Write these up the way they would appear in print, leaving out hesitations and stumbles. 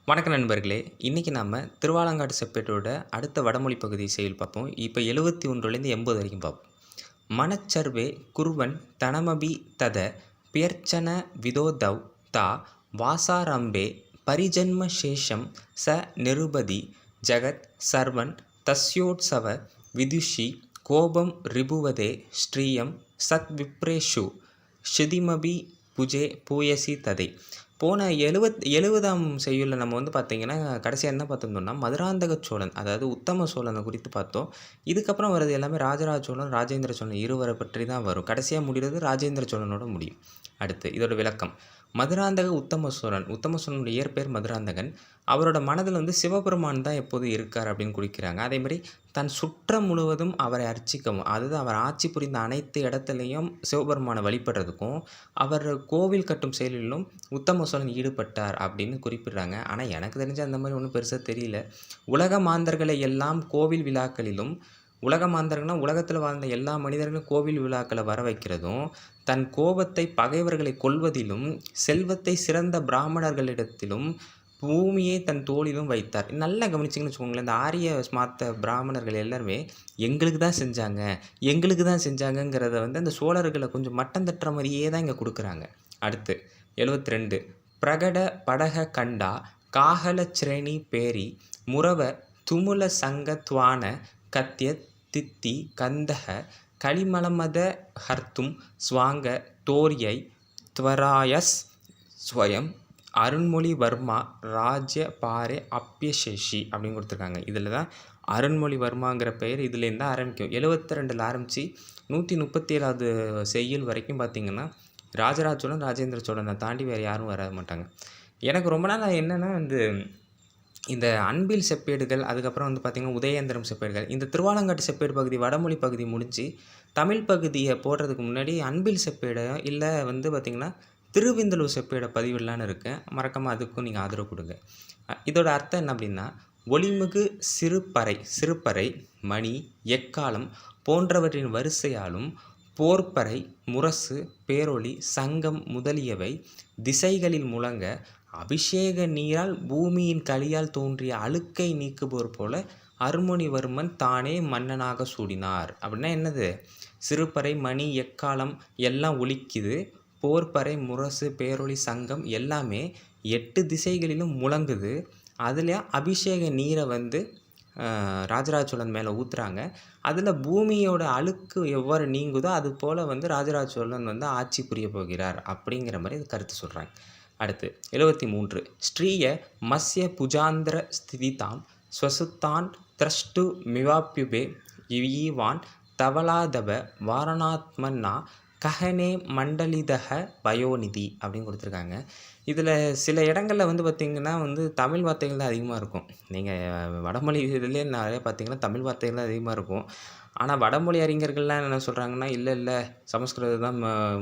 வணக்கம் நண்பர்களே! இன்னைக்கு நாம திருவாலங்காட்டு செப்பேட்டோட அடுத்த வடமொழி பகுதி செய்யுள் பார்ப்போம். இப்ப 71லேருந்து 80 வரைக்கும் பார்ப்போம். "மனச்சர்வே குர்வன் தனமபி தத பியர்ச்சன விதோதௌ தா வாசாரம்பே பரிஜன்ம சேஷம் ச நிருபதி ஜகத் சர்வன் தஸ்யோத்சவ விதுஷி கோபம் ரிபுவதே ஸ்ரீயம் சத்விப்ரேஷு க்ஷிதிமபி புஜே பூயசி ததே." போன 70ஆம் செய்யுள்ல நம்ம வந்து பார்த்தீங்கன்னா, கடைசியா என்ன பார்த்துருந்தோம்னா, மதுராந்தக சோழன், அதாவது உத்தம சோழன குறித்து பார்த்தோம். இதுக்கப்புறம் வர்றது எல்லாமே ராஜராஜ சோழன், ராஜேந்திர சோழன் இருவரை பற்றி தான் வரும். கடைசியா முடிகிறது ராஜேந்திர சோழனோட முடியும். அடுத்து இதோட விளக்கம். மதுராந்தக உத்தம சோழன். உத்தம சோழனுடைய இயற்பெயர் மதுராந்தகன். அவரோட மனதில் வந்து சிவபெருமான் தான் எப்போதும் இருக்கார் அப்படின்னு குறிக்கிறாங்க. அதேமாரி தன் சுற்றம் முழுவதும் அவரை அர்ச்சிக்கவும், அதாவது அவர் ஆட்சி புரிந்த அனைத்து இடத்துலையும் சிவபெருமானை வழிபடுறதுக்கும், அவர் கோவில் கட்டும் செயலிலும் உத்தம சோழன் ஈடுபட்டார் அப்படின்னு குறிப்பிடுறாங்க. ஆனால் எனக்கு தெரிஞ்ச அந்த மாதிரி ஒன்றும் பெருசாக தெரியல. உலக மாந்தர்களை எல்லாம் கோவில் விழாக்களிலும், உலக மாந்தர்கள்னா உலகத்தில் வாழ்ந்த எல்லா மனிதர்களும் கோவில் விழாக்களை வர வைக்கிறதும், தன் கோபத்தை பகைவர்களை கொல்வதிலும், செல்வத்தை சிறந்த பிராமணர்களிடத்திலும், பூமியை தன் தோளிலும் வைத்தார். நல்லா கவனிச்சிங்கன்னு வச்சுக்கோங்களேன், இந்த ஆரிய ஸ்மார்த்த பிராமணர்கள் எல்லாருமே எங்களுக்கு தான் செஞ்சாங்க, எங்களுக்கு தான் செஞ்சாங்கங்கிறத வந்து அந்த சோழர்களை கொஞ்சம் மட்டம் தட்டுற மாதிரியே தான் இங்கே கொடுக்குறாங்க. அடுத்து 72 பிரகட படக கண்டா காகல சிரேணி பேரி முரவ துமுல சங்க துவான கத்ய தித்தி கந்தக கலிமலமத ஹர்த்தும் ஸ்வாங்க தோரியை துவராயஸ் ஸ்வயம் அருண்மொழிவர்மா ராஜ்ய பாரே அப்பியசேஷி அப்படின்னு கொடுத்துருக்காங்க. இதில் தான் அருண்மொழிவர்மாங்கிற பெயர் இதுலேருந்து தான் ஆரம்பிக்கும். 72ல் ஆரம்பித்து 137வது செய்யுள் வரைக்கும் பார்த்திங்கன்னா, ராஜராஜ சோழன், ராஜேந்திர சோழனை தாண்டி வேறு யாரும் வர மாட்டாங்க. எனக்கு ரொம்ப நாள் என்னென்னா வந்து இந்த அன்பில் செப்பேடுகள், அதுக்கப்புறம் வந்து பார்த்திங்கன்னா உதயேந்திரம் செப்பேடுகள், இந்த திருவாலங்காட்டு செப்பேடு பகுதி வடமொழி பகுதி முடிஞ்சு தமிழ் பகுதியை போடுறதுக்கு முன்னாடி அன்பில் செப்பேடை இல்லை வந்து பார்த்திங்கன்னா திருவிந்தலூர் செப்பேடை பதிவிடலான்னு இருக்கேன். மறக்காமல் அதுக்கும் நீங்கள் ஆதரவு கொடுங்க. இதோட அர்த்தம் என்ன அப்படின்னா, ஒளிமிகு சிறுபறை மணி எக்காலம் போன்றவற்றின் வரிசையாலும் போர்ப்பறை முரசு பேரொளி சங்கம் முதலியவை திசைகளில் முழங்க அபிஷேக நீரால் பூமியின் களியால் தோன்றிய அழுக்கை நீக்குபோர் போல அருண்மொழிவர்மன் தானே மன்னனாக சூடினார். அப்படின்னா என்னது? சிறுபறை மணி எக்காலம் எல்லாம் ஒலிக்குது, போர்ப்பறை முரசு பேரொளி சங்கம் எல்லாமே 8 திசைகளிலும் முழங்குது. அதில் அபிஷேக நீரை வந்து ராஜராஜ சோழன் மேலே ஊற்றுறாங்க. அதில் பூமியோட அழுக்கு எவ்வாறு நீங்குதோ அது போல் வந்து ராஜராஜ சோழன் வந்து ஆட்சி புரிய போகிறார் அப்படிங்கிற மாதிரி கருத்து சொல்கிறாங்க. அடுத்து 73 ஸ்ரீய மஸ்ய புஜாந்திர ஸ்திதிதாம் ஸ்வசுத்தான் த்ரஷ்டு மிவாப்யுபே ஈவான் தவலாதப வாரணாத்மன்னா கஹனே மண்டலிதக பயோநிதி அப்படின்னு கொடுத்துருக்காங்க. இதில் சில இடங்களில் வந்து பார்த்திங்கன்னா வந்து தமிழ் வார்த்தைகள் தான் அதிகமாக இருக்கும். நீங்கள் வடமொழி இதுலேயே நிறைய பார்த்திங்கன்னா தமிழ் வார்த்தைகள் தான் அதிகமாக இருக்கும். ஆனால் வடமொழி அறிஞர்கள்லாம் என்ன சொல்கிறாங்கன்னா, இல்லை சமஸ்கிருதம் தான்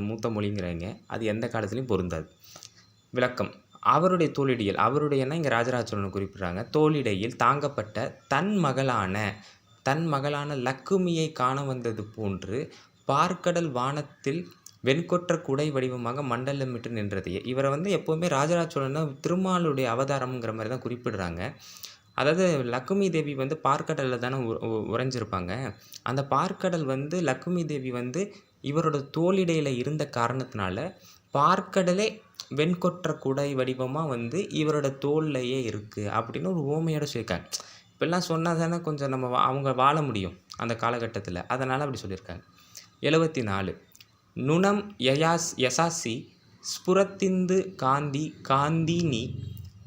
மூத்த மொழிங்கிறாங்க. அது எந்த காலத்துலேயும் பொருந்தாது. விளக்கம். அவருடைய தோளிடையில், அவருடையன்னா இங்கே ராஜராஜ சோழனை குறிப்பிட்றாங்க. தோளிடையில் தாங்கப்பட்ட தன் மகளான லக்குமியை காண வந்தது போன்று பார்க்கடல் வானத்தில் வெண்கொற்ற குடை வடிவமாக மண்டலமிட்டு நின்றதையே. இவரை வந்து எப்போவுமே ராஜராஜ சோழனை திருமாலுடைய அவதாரம்ங்கிற மாதிரி தான் குறிப்பிடுறாங்க. அதாவது லக்குமி தேவி வந்து பார்க்கடலில் தானே உறைஞ்சிருப்பாங்க. அந்த பார்க்கடல் வந்து லக்குமி தேவி வந்து இவரோட தோளிடையில் இருந்த காரணத்தினால பார்க்கடலே வெண்கொற்ற குடை வடிவமாக வந்து இவரோட தோல்லையே இருக்குது அப்படின்னு ஒரு ஓமையோட சொல்லியிருக்காங்க. இப்பெல்லாம் சொன்னால் தானே கொஞ்சம் நம்ம அவங்க வாழ முடியும் அந்த காலகட்டத்தில். அதனால் அப்படி சொல்லியிருக்காங்க. 74 நுணம் யசாசி ஸ்புரத்திந்து காந்தினி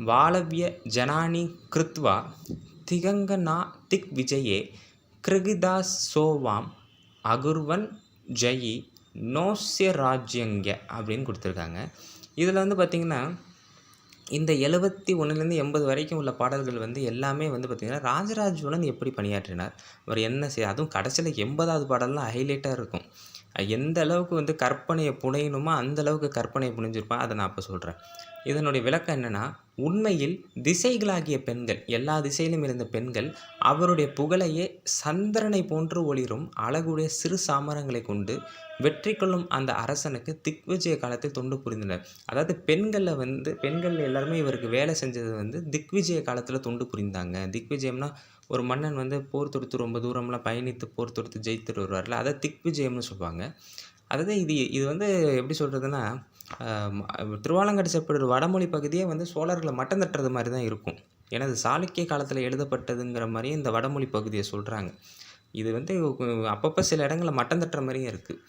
வாளவ்ய ஜனானி கிருத்வா திகங்கனா திக் விஜயே கிருகிதாஸ் சோவாம் அகுர்வன் ஜயி நோஸ்ய ராஜ்யங்க அப்படின்னு கொடுத்துருக்காங்க. இதில் வந்து பார்த்திங்கன்னா இந்த 71லேருந்து 80 வரைக்கும் உள்ள பாடல்கள் வந்து எல்லாமே வந்து பார்த்திங்கன்னா ராஜராஜ சோழன் எப்படி பணியாற்றினார், அவர் என்ன அதுவும் கடைசியில் 80வது பாடல்லாம் ஹைலைட்டாக இருக்கும். எந்த அளவுக்கு வந்து கற்பனையை புனையணுமோ அந்த அளவுக்கு கற்பனையை புனைஞ்சிருப்பான். அதை நான் அப்போ சொல்கிறேன். இதனுடைய விளக்கம் என்னென்னா, உண்மையில் திசைகளாகிய பெண்கள், எல்லா திசையிலும் இருந்த பெண்கள் அவருடைய புகழையே சந்திரனை போன்று ஒளிரும் அழகுடைய சிறு சாமரங்களை கொண்டு வெற்றி கொள்ளும் அந்த அரசனுக்கு திக்விஜய காலத்தில் தொண்டு புரிந்தனர். அதாவது பெண்கள் எல்லாருமே இவருக்கு வேலை செஞ்சது வந்து திக்விஜய காலத்தில் தொண்டு புரிந்தாங்க. திக்விஜயம்னா ஒரு மன்னன் வந்து போர் தொடுத்து ரொம்ப தூரம்லாம் பயணித்து போர் தொடுத்து ஜெயித்துட்டு வருவார்ல, அதை திக்விஜயம்னு சொல்லுவாங்க. அதாவது இது வந்து எப்படி சொல்கிறதுன்னா, திருவாலங்காட்டு செப்பேடு வடமொழி பகுதியே வந்து சோழர்களை மட்டம் தட்டுறது மாதிரி தான் இருக்கும். ஏன்னா அது சாளுக்கிய காலத்தில் எழுதப்பட்டதுங்கிற மாதிரியே இந்த வடமொழி பகுதியை சொல்கிறாங்க. இது வந்து அப்பப்போ சில இடங்களில் மட்டம் தட்டுற மாதிரியும் இருக்குது.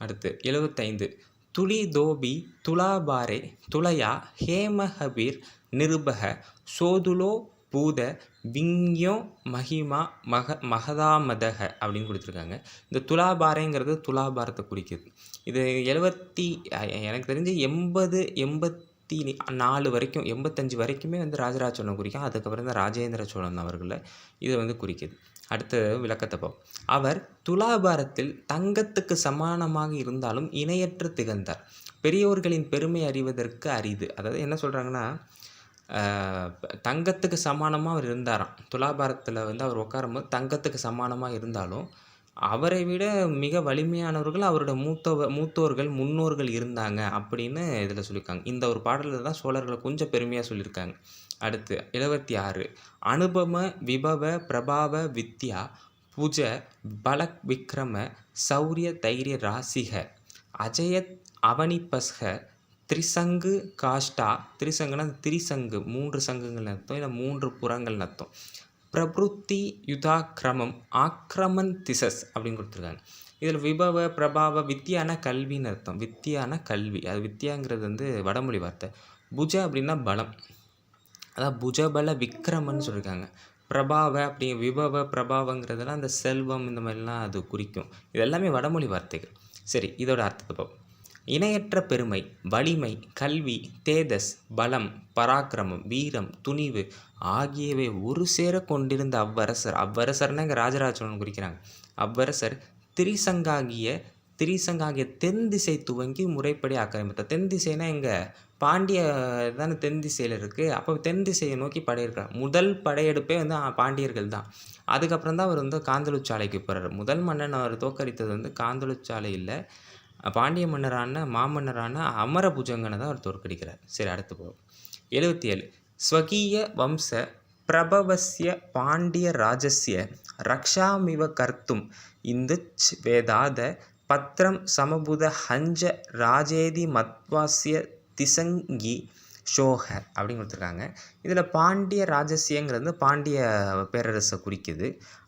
அடுத்து 75 துளி தோபி துலாபாரே துலயா ஹேமஹபீர் நிருபக சோதுலோ பூத விஞ்ஞோ மகிமா மகதாமதக அப்படின்னு கொடுத்துருக்காங்க. இந்த துலாபாரேங்கிறது துலாபாரத்தை குறிக்குது. இது எனக்கு தெரிஞ்சு 84 வரைக்கும் 85 வரைக்குமே வந்து ராஜராஜ சோழன் குறிக்கும். அதுக்கப்புறம் தான் ராஜேந்திர சோழன் அவர்களை இதை வந்து குறிக்குது. அடுத்த விளக்கத்தை பார்ப்போம். அவர் துலாபாரத்தில் தங்கத்துக்கு சமானமாக இருந்தாலும் இணையற்று திகழ்ந்தார். பெரியோர்களின் பெருமை அறிவதற்கு அரிது. அதாவது என்ன சொல்கிறாங்கன்னா, தங்கத்துக்கு சமானமாக அவர் இருந்தாராம். துலாபாரத்தில் வந்து அவர் உட்காரும்போது தங்கத்துக்கு சமானமாக இருந்தாலும் அவரை விட மிக வலிமையானவர்கள் அவருடைய மூத்தோர்கள் முன்னோர்கள் இருந்தாங்க அப்படின்னு இதில் சொல்லியிருக்காங்க. இந்த ஒரு பாடலில் தான் சோழர்களை கொஞ்சம் பெருமையாக சொல்லியிருக்காங்க. அடுத்து 76 அனுபம விபவ பிரபாவ வித்யா புஜ பலக் விக்ரம சௌரிய தைரிய ராசிக அஜயத் அவனிபஸ்க திரிசங்கு காஷ்டா. திரிசங்குனா திரிசங்கு 3 சங்குகள் அர்த்தம், இல்லை 3 புறங்கள் அர்த்தம். பிரபுத்தி யுதாக்கிரமம் ஆக்ரமன் திசஸ் அப்படின்னு கொடுத்துருக்காங்க. இதில் விபவ பிரபாவ வித்தியான கல்வின்னு அர்த்தம். வித்தியான கல்வி, அது வித்தியாங்கிறது வந்து வடமொழி வார்த்தை. புஜ அப்படின்னா பலம், அதான் புஜபல விக்ரமன்னு சொல்லியிருக்காங்க. பிரபாவ அப்படி விபவ பிரபாவங்கிறதெல்லாம் அந்த செல்வம் இந்த மாதிரிலாம் அது குறிக்கும். இது எல்லாமே வடமொழி வார்த்தைகள். சரி, இதோட அர்த்தத்தை பார்ப்போம். இணையற்ற பெருமை, வலிமை, கல்வி, தேஜஸ், பலம், பராக்கிரமம், வீரம், துணிவு ஆகியவை ஒரு சேர கொண்டிருந்த அவ்வரசர்னா இங்கே ராஜராஜ சோழன் குறிக்கிறாங்க. அவ்வரசர் திரிசங்காகிய தென் திசை துவங்கி முறைப்படி ஆக்கிரமித்தார். தென் திசைனா இங்கே பாண்டிய தானே தென் திசையில் இருக்குது. அப்போ தென் திசையை நோக்கி படையிருக்கார். முதல் படையெடுப்பே வந்து பாண்டியர்கள் தான். அதுக்கப்புறம் தான் அவர் வந்து காந்தளுச்சாலைக்கு போகிறார். முதல் மன்னன் அவர் தோற்கடித்தது வந்து காந்தளுச்சாலை இல்லை, பாண்டிய மாமன்னரான அமரபுஜங்கனை தான் அவர் தோற்கடிக்கிறார். சரி, அடுத்து போவோம். 77 ஸ்வகீய வம்ச பிரபவஸ்ய பாண்டிய ராஜஸ்ய ரக்ஷாமிவ கர்த்தும் இந்துச் வேதாத பத்ரம் சமபுத ஹஞ்ச ராஜேதி மத்வாஸ்ய திசங்கி ஷோக அப்படின்னு கொடுத்துருக்காங்க. இதில் பாண்டிய ராஜசியங்கிறது பாண்டிய பேரரசை குறிக்குது.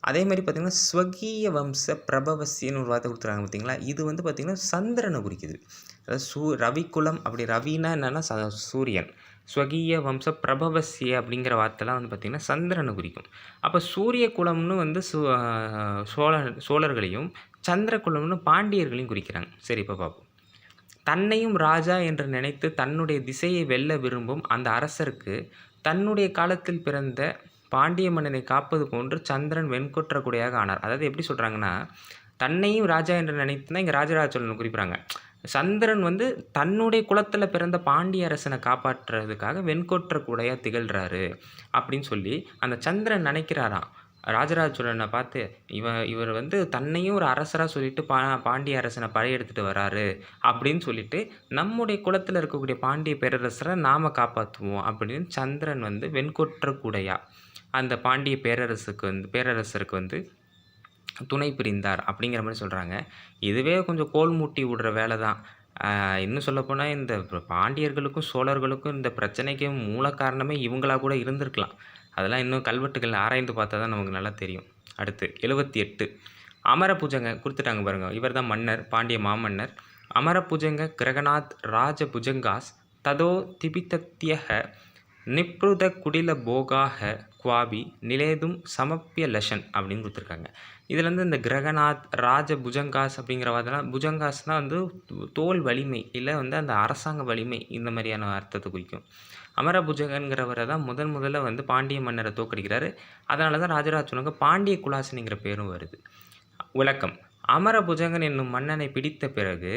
அதே மாதிரி பார்த்திங்கன்னா ஸ்வகீய வம்ச பிரபவசியன்னு ஒரு வார்த்தை கொடுத்துருக்காங்க பார்த்திங்களா. இது வந்து பார்த்திங்கன்னா சந்திரனை குறிக்குது. அதாவது ரவிக்குலம், அப்படி ரவினா என்னென்னா சூரியன். ஸ்வகீய வம்ச பிரபவசிய அப்படிங்கிற வார்த்தைலாம் வந்து பார்த்திங்கன்னா சந்திரனை குறிக்கும். அப்போ சூரிய குலம்னு வந்து சோழர்களையும் சந்திர குலம்னு பாண்டியர்களையும் குறிக்கிறாங்க. சரி, இப்போ பார்ப்போம். தன்னையும் ராஜா என்று நினைத்து தன்னுடைய திசையை வெல்ல விரும்பும் அந்த அரசருக்கு தன்னுடைய காலத்தில் பிறந்த பாண்டிய மன்னனை காப்பது போன்று சந்திரன் வெண்கொற்ற குடையாக ஆனார். அதாவது எப்படி சொல்கிறாங்கன்னா, தன்னையும் ராஜா என்று நினைத்துனா இங்கே ராஜராஜ சோழன் குறிப்பிட்றாங்க. சந்திரன் வந்து தன்னுடைய குலத்தில் பிறந்த பாண்டிய அரசனை காப்பாற்றுறதுக்காக வெண்கொற்ற குடையாக திகழ்கிறாரு அப்படின்னு சொல்லி அந்த சந்திரன் நினைக்கிறாராம். ராஜராஜ சோழனை பார்த்து இவர் வந்து தன்னையும் ஒரு அரசராக சொல்லிட்டு பாண்டிய அரசனை படையெடுத்துட்டு வராரு அப்படின்னு சொல்லிட்டு நம்முடைய குலத்தில் இருக்கக்கூடிய பாண்டிய பேரரசரை நாம் காப்பாற்றுவோம் அப்படின்னு சந்திரன் வந்து வெண்கொற்ற கூடையா அந்த பாண்டிய பேரரசருக்கு வந்து துணை புரிந்தார் அப்படிங்கிற மாதிரி சொல்கிறாங்க. இதுவே கொஞ்சம் கோல் மூட்டி விடுற வேலை தான். இன்னும் சொல்லப்போனால் இந்த பாண்டியர்களுக்கும் சோழர்களுக்கும் இந்த பிரச்சனைக்கு மூல காரணமே இவங்களாக கூட இருந்திருக்கலாம். அதெல்லாம் இன்னும் கல்வெட்டுகள் ஆராய்ந்து பார்த்தா தான் நமக்கு நல்லா தெரியும். அடுத்து 78 அமரபுஜங்க கொடுத்துட்டாங்க பாருங்கள். இவர் தான் மன்னர், பாண்டிய மாமன்னர். அமரபுஜங்க கிரகநாத் ராஜபுஜங்காஸ் ததோ திபிதத்தியக நிப்ருத குடில போகாக குவாபி நிலேதும் சமப்பிய லஷன் அப்படின்னு கொடுத்துருக்காங்க. இதில் வந்து இந்த கிரகநாத் ராஜபுஜங்காஸ் அப்படிங்கிற வார்த்தைலாம், புஜங்காஸ்னால் வந்து தோல் வலிமை இல்லை வந்து அந்த அரசாங்க வலிமை, இந்த மாதிரியான அர்த்தத்தை குறிக்கும். அமரபுஜகங்கிறவரை தான் முதல்ல வந்து பாண்டிய மன்னரை தோற்கடிக்கிறாரு. அதனால தான் ராஜராஜ சோழனுக்கு பாண்டிய குலாசனிங்கிற பேரும் வருது. விளக்கம்: அமரபுஜங்கன் என்னும் மன்னனை பிடித்த பிறகு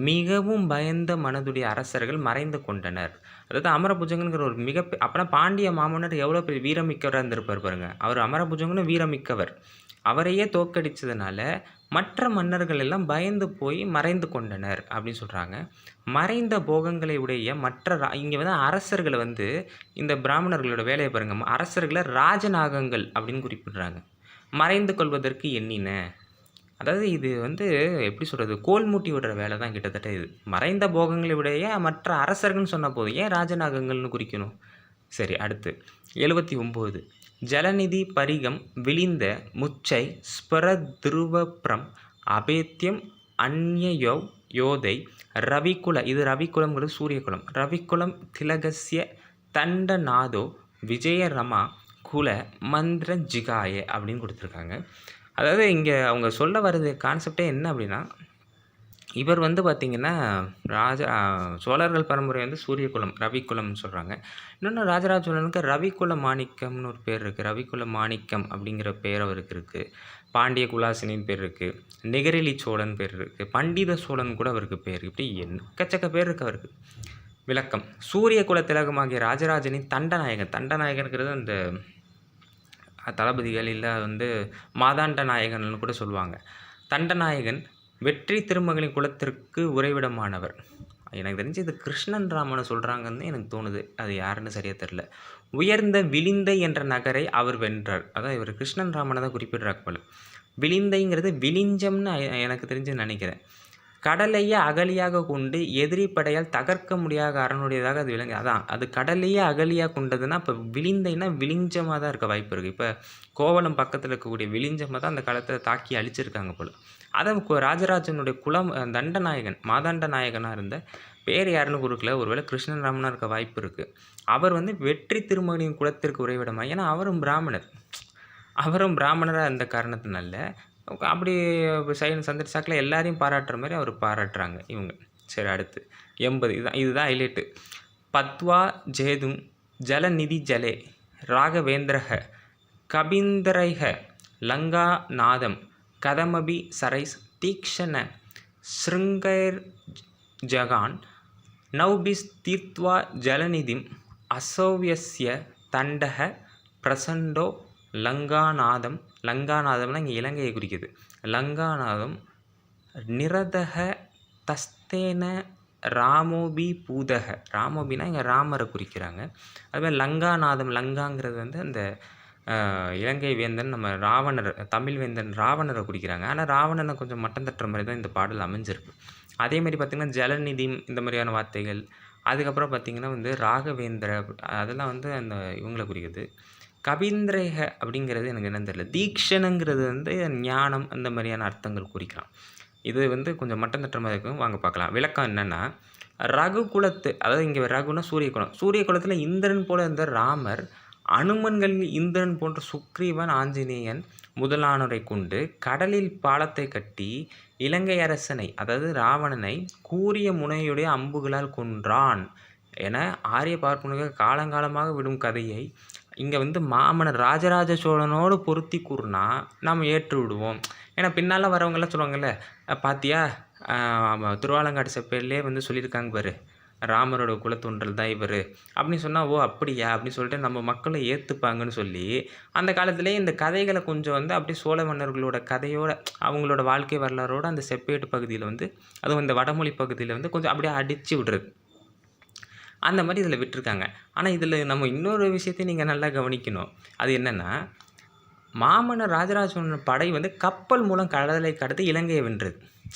மிகவும் பயந்த மனதுடைய அரசர்கள் மறைந்து கொண்டனர். அதாவது அமரபுஜங்கன்கிற ஒரு அப்போனா பாண்டிய மாமன்னர் எவ்வளோ பெரிய வீரமிக்கவராக இருந்திருப்பார் பாருங்க. அவர் அமரபுஜங்கனும் வீரமிக்கவர். அவரையே தோற்கடிச்சதுனால மற்ற மன்னர்கள் எல்லாம் பயந்து போய் மறைந்து கொண்டனர் அப்படின்னு சொல்கிறாங்க. மறைந்த போகங்களை உடைய மற்ற இங்கே வந்து அரசர்களை வந்து இந்த பிராமணர்களோட வேலையை பாருங்க. அரசர்களை ராஜநாகங்கள் அப்படின்னு குறிப்பிடுறாங்க. மறைந்து கொள்வதற்கு எண்ணின. அதாவது இது வந்து எப்படி சொல்கிறது, கோல் மூட்டி விடுற வேலை தான் கிட்டத்தட்ட இது. மறைந்த போகங்களை உடைய மற்ற அரசர்கள்னு சொன்ன போது ஏன் ராஜநாகங்கள்னு குறிக்கணும்? சரி, அடுத்து 79. ஜலநிதி பரிகம் விளிந்த முச்சை ஸ்பரத்ருவப்ரம் அபேத்தியம் அந்யயோ யோதை ரவிக்குல, இது ரவிக்குலம்ங்கிறது சூரியகுலம். ரவிக்குலம் திலகஸ்ய தண்டநாதோ விஜயரமா குல மந்திர ஜிகாய அப்படின்னு கொடுத்துருக்காங்க. அதாவது இங்கே அவங்க சொல்ல வர்றது கான்செப்டே என்ன அப்படின்னா, இவர் வந்து பார்த்திங்கன்னா சோழர்கள் பரம்பரை வந்து சூரியகுலம் ரவிக்குலம்னு சொல்கிறாங்க. இன்னொன்று ராஜராஜ சோழனுக்கு ரவிக்குல மாணிக்கம்னு ஒரு பேர் இருக்குது. ரவிக்குல மாணிக்கம் அப்படிங்கிற பேர் அவருக்கு இருக்குது. பாண்டிய குலாசினின்னு பேர் இருக்குது. நிகரெலி சோழன் பேர் இருக்குது. பண்டித சோழன் கூட அவருக்கு பேர். இப்படி எக்கச்சக்க பேர் இருக்குது அவருக்கு. விளக்கம்: சூரிய குல திலகமாகிய ராஜராஜனின் தண்டநாயகன். தண்டநாயகனுங்கிறது அந்த தளபதிகள் இல்லை வந்து மாதாண்ட நாயகன்னு கூட சொல்லுவாங்க. தண்டநாயகன் வெற்றி திருமகளின் குலத்திற்கு உறைவிடமானவர். எனக்கு தெரிஞ்சு இது கிருஷ்ணன் ராமனை சொல்கிறாங்கன்னு எனக்கு தோணுது. அது யாருன்னு சரியாக தெரில. உயர்ந்த விளிந்தை என்ற நகரை அவர் வென்றார். அதான் இவர் கிருஷ்ணன் ராமனை தான் குறிப்பிடுறாங்க போல. விளிந்தைங்கிறது விளிஞ்சம்னு எனக்கு தெரிஞ்சு நினைக்கிறேன். கடலையே அகலியாக கொண்டு எதிரி படையால் தகர்க்க முடியாத அரணுடையதாக அது விளங்கு. அதான் அது கடலையே அகலியாக கொண்டதுன்னா இப்போ விளிந்தைன்னா விளிஞ்சமாக தான் இருக்க வாய்ப்பு இருக்குது. இப்போ கோவளம் பக்கத்தில் இருக்கக்கூடிய விளிஞ்சமாக தான் அந்த காலத்தில் தாக்கி அழிச்சிருக்காங்க போல். அதை ராஜராஜனுடைய குலம் தண்டநாயகன் மாதாண்ட நாயகனாக இருந்த பேர் யாருன்னு கொடுக்கல. ஒருவேளை கிருஷ்ணன் ராமனாக இருக்க வாய்ப்பு இருக்குது. அவர் வந்து வெற்றி திருமகளின் குலத்திற்கு உறைவிடமாக, ஏன்னா அவரும் பிராமணராக இருந்த காரணத்தினால அப்படி சந்திரசாக்கில் எல்லாரையும் பாராட்டுற மாதிரி அவர் பாராட்டுறாங்க இவங்க. சரி, அடுத்து 80. இதுதான் ஹைலைட்டு. பத்வா ஜேதும் ஜலநிதி ஜலே ராகவேந்திரக கபீந்திரைக லங்காநாதம் கதமபி சரைஸ் தீக்ஷண ஸ்ருங்கைர் ஜகான் நௌபிஸ் தீர்த்வா ஜலநிதிம் அசௌவியஸ்ய தண்டக பிரசண்டோ லங்காநாதம்னா இங்கே இலங்கையை குறிக்குது. லங்காநாதம் நிரதக தஸ்தேன ராமோபி பூதக. ராமோபினா இங்கே ராமரை குறிக்கிறாங்க. அதுமாதிரி லங்காநாதம், லங்காங்கிறது வந்து அந்த இலங்கை வேந்தன் நம்ம தமிழ் வேந்தன் ராவணரை குறிக்கிறாங்க. ஆனால் ராவணனை கொஞ்சம் மட்டம் தட்டுற மாதிரி தான் இந்த பாடல் அமைஞ்சிருக்கு. அதேமாதிரி பார்த்திங்கன்னா ஜலநிதி இந்த மாதிரியான வார்த்தைகள். அதுக்கப்புறம் பார்த்திங்கன்னா வந்து ராகவேந்திர, அதெல்லாம் வந்து அந்த இவங்களை குறிக்குது. கபீந்திரேக அப்படிங்கிறது எனக்கு என்னன்னு தெரியல. தீக்ஷணங்கிறது வந்து ஞானம், அந்த மாதிரியான அர்த்தங்கள் குறிக்கலாம். இது வந்து கொஞ்சம் மட்டம் தட்டுற மாதிரி இருக்கும். வாங்க பார்க்கலாம். விளக்கம் என்னென்னா, ரகுகுலத்து, அதாவது இங்கே ரகுனா சூரியகுலம். சூரியகுலத்தில் இந்திரன் போல இருந்த ராமர் அனுமன்களில் இந்திரன் போன்ற சுக்ரீவன், ஆஞ்சநேயன் முதலானோரை கொண்டு கடலில் பாலத்தை கட்டி இலங்கை அரசனை, அதாவது ராவணனை கூரிய முனையுடைய அம்புகளால் கொன்றான் என ஆரிய பார்ப்பனர்கள் காலங்காலமாக விடும் கதையை இங்கே வந்து மாமன்னர் ராஜராஜ சோழனோடு பொருத்தி கூறுனா நாம் ஏற்று விடுவோம். ஏன்னா பின்னால் வரவங்கெல்லாம் சொல்லுவாங்கள்ல, பாத்தியா திருவாலங்காடு செப்பேர்லேயே வந்து சொல்லியிருக்காங்க பாரு, ராமரோட குலத்தொன்றல் தான் இவர் அப்படின்னு சொன்னால், ஓ அப்படியா அப்படின்னு சொல்லிட்டு நம்ம மக்களை ஏற்றுப்பாங்கன்னு சொல்லி அந்த காலத்திலே இந்த கதைகளை கொஞ்சம் வந்து அப்படியே சோழ மன்னர்களோட கதையோட, அவங்களோட வாழ்க்கை வரலாறோட அந்த செப்பேட்டு பகுதியில் வந்து, அதுவும் இந்த வடமொழி பகுதியில் வந்து கொஞ்சம் அப்படியே அடித்து விடுறது, அந்த மாதிரி இதில் விட்டுருக்காங்க. ஆனால் இதில் நம்ம இன்னொரு விஷயத்தையும் நீங்கள் நல்லா கவனிக்கணும். அது என்னென்னா, மாமன்னர் ராஜராஜ சோழன் படை வந்து கப்பல் மூலம் கடலை கடந்து இலங்கையை வென்றது.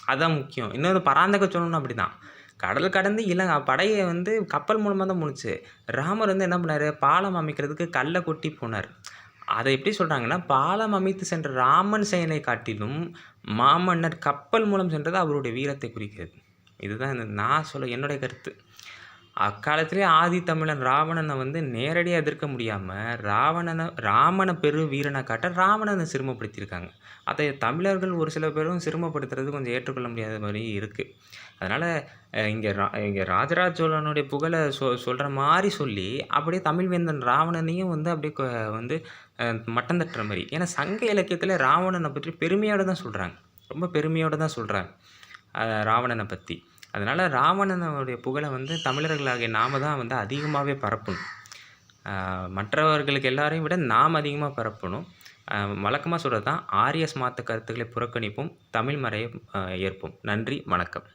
அதுதான் முக்கியம். இன்னொரு பராந்தக சோழனும் அப்படி தான், கடல் கடந்து படையை வந்து கப்பல் மூலமாக தான் முடிச்சு. ராமர் வந்து என்ன பண்ணார், பாலம் அமைக்கிறதுக்கு கல்லை கொட்டி போனார். அதை எப்படி சொல்கிறாங்கன்னா, பாலம் அமைத்து சென்ற ராமன் செயலை காட்டிலும் மாமன்னர் கப்பல் மூலம் சென்றது அவருடைய வீரத்தை குறிக்கிறது. இதுதான் நான் என்னுடைய கருத்து. அக்காலத்திலே ஆதி தமிழன் ராவணனை வந்து நேரடியாக எதிர்க்க முடியாமல் ராமனை பெரு வீரனை காட்ட ராவணனை சிறுமப்படுத்தியிருக்காங்க. அதை தமிழர்கள் ஒரு சில பேரும் சிறுமப்படுத்துறது கொஞ்சம் ஏற்றுக்கொள்ள முடியாத மாதிரி இருக்குது. அதனால் இங்கே ராஜராஜ சோழனுடைய புகழை சொல்கிற மாதிரி சொல்லி அப்படியே தமிழ்வேந்தன் ராவணனையும் வந்து அப்படியே வந்து மட்டம் தட்டுற மாதிரி. ஏன்னா சங்க இலக்கியத்தில் ராவணனை பற்றி பெருமையோடு தான் சொல்கிறாங்க. ரொம்ப பெருமையோடு தான் சொல்கிறாங்க ராவணனை பற்றி. அதனால் ராவணனுடைய புகழை வந்து தமிழர்களாகிய நாம தான் வந்து அதிகமாகவே பரப்பணும். மற்றவர்களுக்கு எல்லாரையும் விட நாம் அதிகமாக பரப்பணும். வழக்கமாக சொல்கிறது தான், ஆரிய ஸ்மார்த்த கருத்துக்களை புறக்கணிப்போம், தமிழ் மறையை ஏற்போம். நன்றி, வணக்கம்.